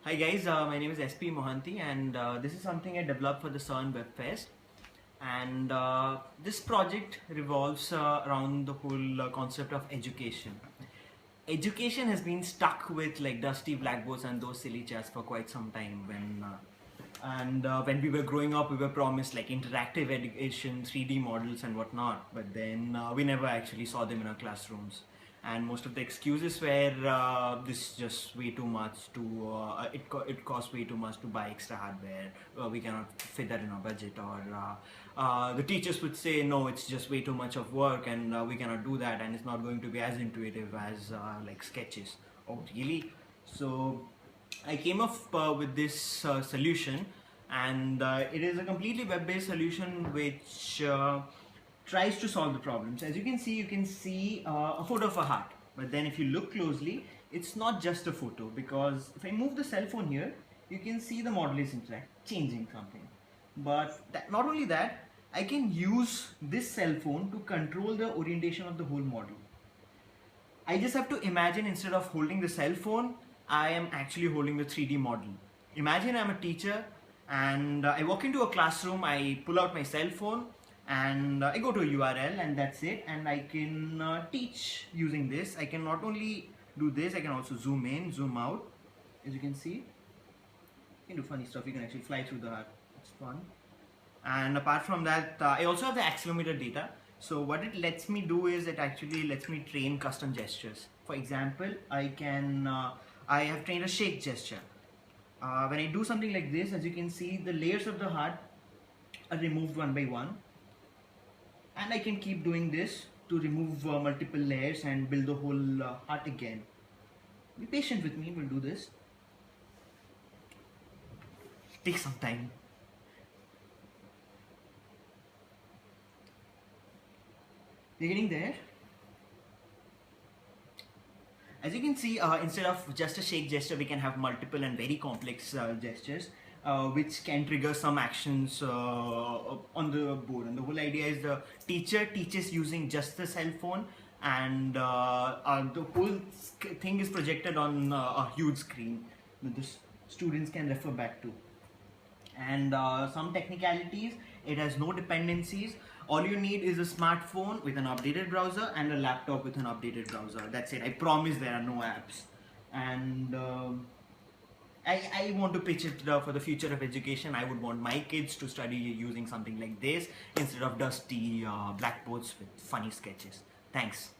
Hi guys, my name is SP Mohanty and this is something I developed for the CERN WebFest. And this project revolves around the whole concept of education. Education has been stuck with like dusty blackboards and those silly chats for quite some time. When we were growing up, we were promised like interactive education, 3D models and whatnot, but then we never actually saw them in our classrooms. And most of the excuses were this is just way too much to it costs way too much to buy extra hardware, we cannot fit that in our budget, or the teachers would say no, it's just way too much of work and we cannot do that, and it's not going to be as intuitive as like sketches. Oh really? So I came up with this solution, and it is a completely web-based solution which tries to solve the problems. As you can see a photo of a heart. But then if you look closely, it's not just a photo, because if I move the cell phone here, you can see the model is changing something. But not only that, I can use this cell phone to control the orientation of the whole model. I just have to imagine, instead of holding the cell phone, I am actually holding the 3D model. Imagine I'm a teacher and I walk into a classroom, I pull out my cell phone and I go to a URL, and that's it, and I can teach using this. I can not only do this, I can also zoom in, zoom out. As you can see, you can do funny stuff. You can actually fly through the heart. It's fun. And apart from that, I also have the accelerometer data. So what it lets me do is it actually lets me train custom gestures. For example, I have trained a shake gesture. When I do something like this, as you can see, the layers of the heart are removed one by one. And I can keep doing this to remove multiple layers and build the whole heart again. Be patient with me, we'll do this. Take some time. We're getting there. As you can see, instead of just a shake gesture, we can have multiple and very complex gestures, which can trigger some actions on the board. And the whole idea is the teacher teaches using just the cell phone, and the whole thing is projected on a huge screen that the students can refer back to. And some technicalities, it has no dependencies. All you need is a smartphone with an updated browser and a laptop with an updated browser. That's it. I promise there are no apps. And I want to pitch it for the future of education. I would want my kids to study using something like this instead of dusty blackboards with funny sketches. Thanks.